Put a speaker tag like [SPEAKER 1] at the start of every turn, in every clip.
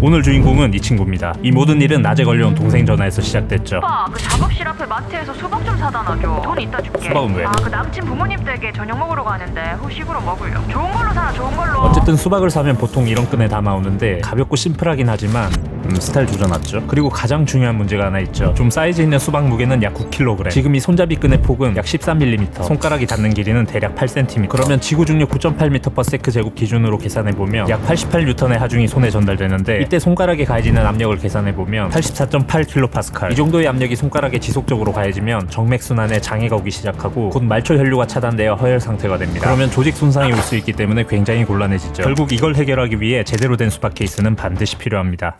[SPEAKER 1] 오늘 주인공은 이 친구입니다. 이 모든 일은 낮에 걸려온 동생 전화에서 시작됐죠.
[SPEAKER 2] 오빠, 그 작업실 앞에 마트에서 수박 좀 사다 놔줘. 돈 이따 줄게.
[SPEAKER 1] 수박은 왜?
[SPEAKER 2] 그 남친 부모님 댁에 저녁 먹으러 가는데 후식으로 먹으려. 좋은 걸로 사라, 좋은 걸로.
[SPEAKER 1] 어쨌든 수박을 사면 보통 이런 끈에 담아오는데 가볍고 심플하긴 하지만 스타일 조져놨죠. 그리고 가장 중요한 문제가 하나 있죠. 좀 사이즈 있는 수박 무게는 약 9kg. 지금 이 손잡이 끈의 폭은 약 13mm, 손가락이 닿는 길이는 대략 8cm. 그러면 지구 중력 9.8m/s 제곱 기준으로 계산해보면 약 88N의 하중이 손에 전달되는데, 이때 손가락에 가해지는 압력을 계산해보면 84.8kPa. 이 정도의 압력이 손가락에 지속적으로 가해지면 정맥순환에 장애가 오기 시작하고 곧 말초 혈류가 차단되어 허혈 상태가 됩니다. 그러면 조직 손상이 올 수 있기 때문에 굉장히 곤란해지죠. 결국 이걸 해결하기 위해 제대로 된 수박 케이스는 반드시 필요합니다.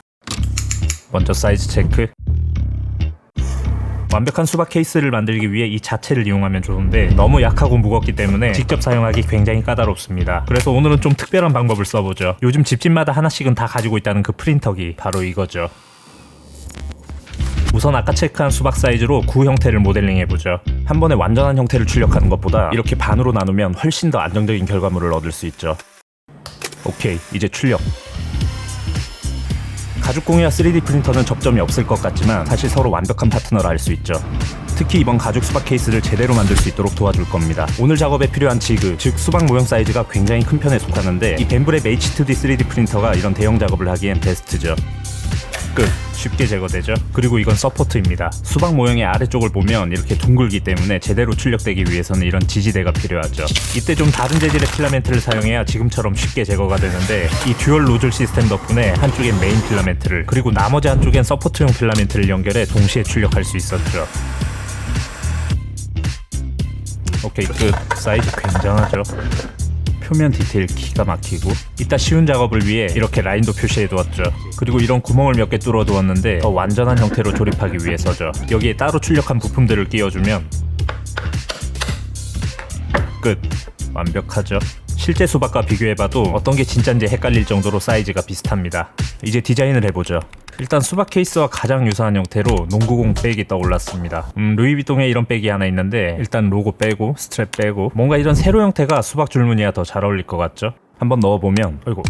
[SPEAKER 1] 먼저 사이즈 체크. 완벽한 수박 케이스를 만들기 위해 이 자체를 이용하면 좋은데 너무 약하고 무겁기 때문에 직접 사용하기 굉장히 까다롭습니다. 그래서 오늘은 좀 특별한 방법을 써보죠. 요즘 집집마다 하나씩은 다 가지고 있다는 그 프린터기, 바로 이거죠. 우선 아까 체크한 수박 사이즈로 구 형태를 모델링해보죠. 한 번에 완전한 형태를 출력하는 것보다 이렇게 반으로 나누면 훨씬 더 안정적인 결과물을 얻을 수 있죠. 오케이, 이제 출력. 가죽공예와 3D 프린터는 접점이 없을 것 같지만 사실 서로 완벽한 파트너라 할 수 있죠. 특히 이번 가죽 수박 케이스를 제대로 만들 수 있도록 도와줄 겁니다. 오늘 작업에 필요한 지그, 즉 수박 모형 사이즈가 굉장히 큰 편에 속하는데 이 벤브랩 H2D 3D 프린터가 이런 대형 작업을 하기엔 베스트죠. 끝. 쉽게 제거되죠. 그리고 이건 서포트입니다. 수박 모형의 아래쪽을 보면 이렇게 둥글기 때문에 제대로 출력되기 위해서는 이런 지지대가 필요하죠. 이때 좀 다른 재질의 필라멘트를 사용해야 지금처럼 쉽게 제거가 되는데, 이 듀얼 노즐 시스템 덕분에 한쪽엔 메인 필라멘트를, 그리고 나머지 한쪽엔 서포트용 필라멘트를 연결해 동시에 출력할 수 있었죠. 오케이, 끝. 사이즈 굉장하죠. 표면 디테일 기가 막히고, 이따 쉬운 작업을 위해 이렇게 라인도 표시해 두었죠. 그리고 이런 구멍을 몇 개 뚫어 두었는데 더 완전한 형태로 조립하기 위해서죠. 여기에 따로 출력한 부품들을 끼워주면 끝. 완벽하죠. 실제 수박과 비교해봐도 어떤 게 진짠지 헷갈릴 정도로 사이즈가 비슷합니다. 이제 디자인을 해보죠. 일단 수박 케이스와 가장 유사한 형태로 농구공 백이 떠올랐습니다. 루이비통에 이런 백이 하나 있는데 일단 로고 빼고 스트랩 빼고, 뭔가 이런 세로 형태가 수박 줄무늬와 더 잘 어울릴 것 같죠? 한번 넣어보면 어이구,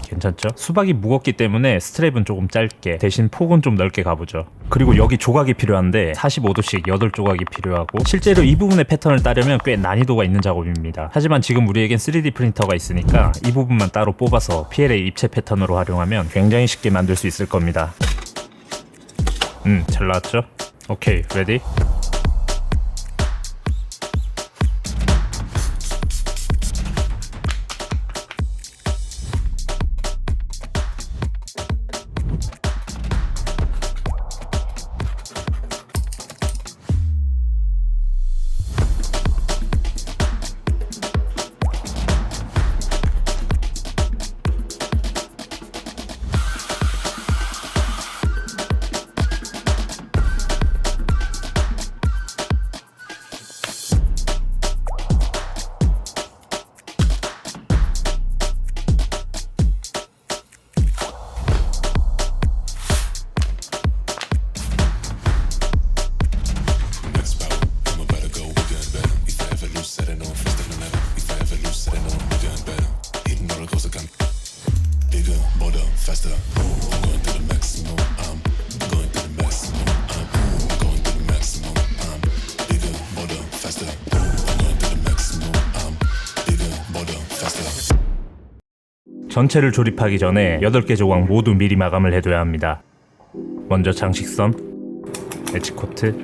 [SPEAKER 1] 괜찮죠? 수박이 무겁기 때문에 스트랩은 조금 짧게, 대신 폭은 좀 넓게 가보죠. 그리고 여기 조각이 필요한데 45도씩 8조각이 필요하고, 실제로 이 부분의 패턴을 따려면 꽤 난이도가 있는 작업입니다. 하지만 지금 우리에겐 3D 프린터가 있으니까 이 부분만 따로 뽑아서 PLA 입체 패턴으로 활용하면 굉장히 쉽게 만들 수 있을 겁니다. 잘 나왔죠? 오케이, 레디? 전체를 조립하기 전에 8개 조각 모두 미리 마감을 해둬야 합니다. 먼저 장식선, 엣지코트.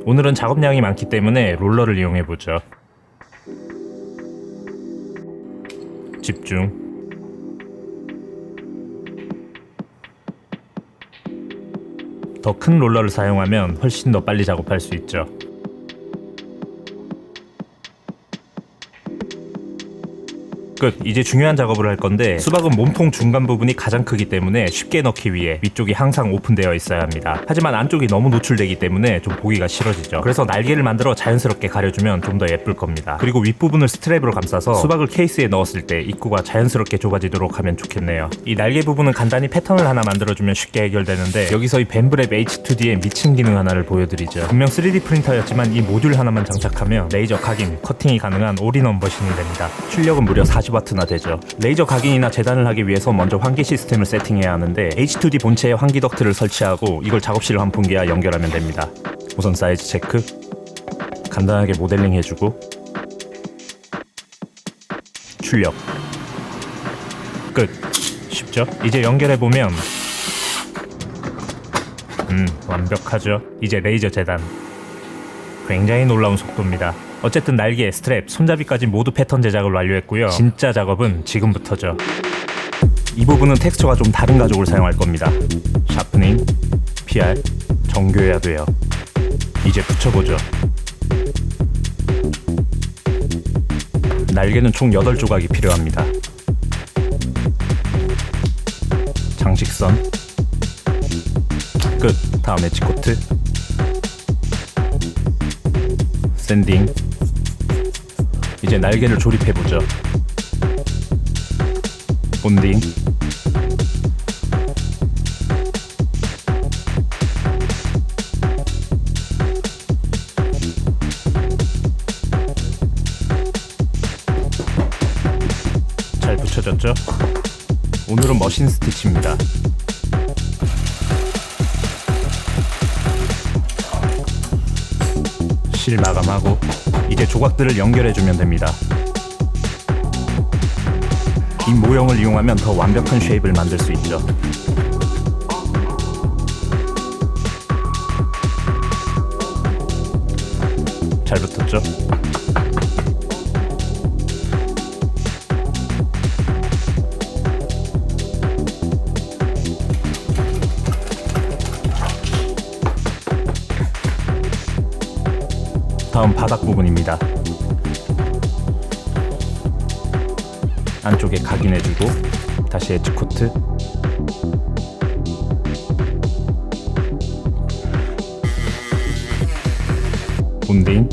[SPEAKER 1] 오늘은 작업량이 많기 때문에 롤러를 이용해보죠. 집중. 더 큰 롤러를 사용하면 훨씬 더 빨리 작업할 수 있죠. 끝. 이제 중요한 작업을 할 건데, 수박은 몸통 중간 부분이 가장 크기 때문에 쉽게 넣기 위해 위쪽이 항상 오픈되어 있어야 합니다. 하지만 안쪽이 너무 노출되기 때문에 좀 보기가 싫어지죠. 그래서 날개를 만들어 자연스럽게 가려주면 좀 더 예쁠 겁니다. 그리고 윗부분을 스트랩으로 감싸서 수박을 케이스에 넣었을 때 입구가 자연스럽게 좁아지도록 하면 좋겠네요. 이 날개 부분은 간단히 패턴을 하나 만들어주면 쉽게 해결되는데, 여기서 이 벤브랩 H2D의 미친 기능 하나를 보여드리죠. 분명 3D 프린터였지만 이 모듈 하나만 장착하면 레이저 각인, 커팅이 가능한 올인원 머신이 됩니다. 출력은 무려 4 40W나 되죠. 레이저 각인이나 재단을 하기 위해서 먼저 환기 시스템을 세팅해야 하는데 H2D 본체에 환기 덕트를 설치하고 이걸 작업실 환풍기와 연결하면 됩니다. 우선 사이즈 체크, 간단하게 모델링 해주고 출력 끝. 쉽죠? 이제 연결해보면 완벽하죠. 이제 레이저 재단, 굉장히 놀라운 속도입니다. 어쨌든 날개, 스트랩, 손잡이까지 모두 패턴 제작을 완료했고요. 진짜 작업은 지금부터죠. 이 부분은 텍스처가 좀 다른 가죽을 사용할 겁니다. 샤프닝, PR, 정교해야 돼요. 이제 붙여보죠. 날개는 총 8조각이 필요합니다. 장식선 끝. 다음 엣지 코트, 샌딩. 이제 날개를 조립해보죠. 본딩, 잘 붙여졌죠? 오늘은 머신 스티치입니다. 실 마감하고 이제 조각들을 연결해주면 됩니다. 이 모형을 이용하면 더 완벽한 쉐입을 만들 수 있죠. 잘 붙었죠? 다음 바닥 부분입니다. 안쪽에 각인해주고 다시 엣지 코트, 본딩.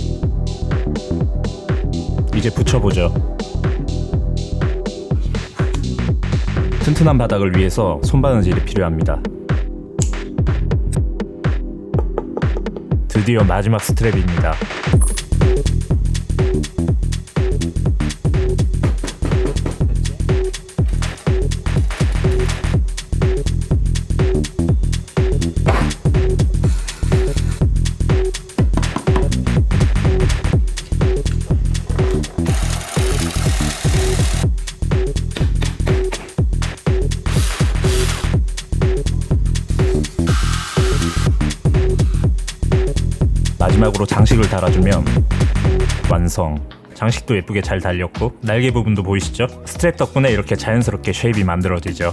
[SPEAKER 1] 이제 붙여보죠. 튼튼한 바닥을 위해서 손바느질이 필요합니다. 드디어 마지막 스트랩입니다. 마지막으로 장식을 달아주면 완성. 장식도 예쁘게 잘 달렸고 날개 부분도 보이시죠? 스트랩 덕분에 이렇게 자연스럽게 쉐입이 만들어지죠.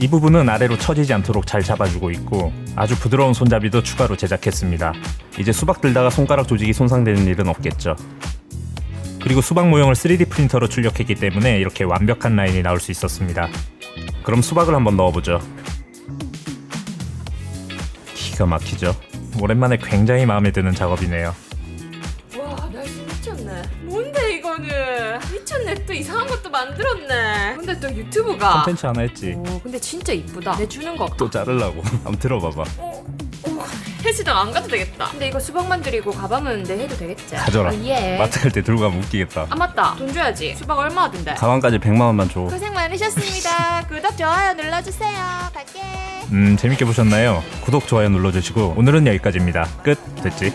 [SPEAKER 1] 이 부분은 아래로 처지지 않도록 잘 잡아주고 있고 아주 부드러운 손잡이도 추가로 제작했습니다. 이제 수박 들다가 손가락 조직이 손상되는 일은 없겠죠. 그리고 수박 모형을 3D 프린터로 출력했기 때문에 이렇게 완벽한 라인이 나올 수 있었습니다. 그럼 수박을 한번 넣어보죠. 기가 막히죠? 오랜만에 굉장히 마음에 드는 작업이네요.
[SPEAKER 3] 와, 날씨 미쳤네. 뭔데 이거는? 미쳤네. 또 이상한 것도 만들었네. 근데 또 유튜브가.
[SPEAKER 1] 콘텐츠 하나 했지.
[SPEAKER 3] 오, 근데 진짜 이쁘다. 내 주는 거.
[SPEAKER 1] 또 자르려고. 한번 들어봐봐.
[SPEAKER 3] 헬스장 안 가도 되겠다. 근데 이거 수박 만들이고 가방은 내 해도 되겠지?
[SPEAKER 1] 가져라.
[SPEAKER 3] 예.
[SPEAKER 1] 마트 갈 때 들고 가면 웃기겠다.
[SPEAKER 3] 아 맞다. 돈 줘야지. 수박 얼마 하던데?
[SPEAKER 1] 가방까지 100만 원만 줘.
[SPEAKER 3] 고생 많으셨습니다. 구독 좋아요 눌러주세요. 갈게.
[SPEAKER 1] 재밌게 보셨나요? 구독, 좋아요 눌러주시고 오늘은 여기까지입니다. 끝. 됐지?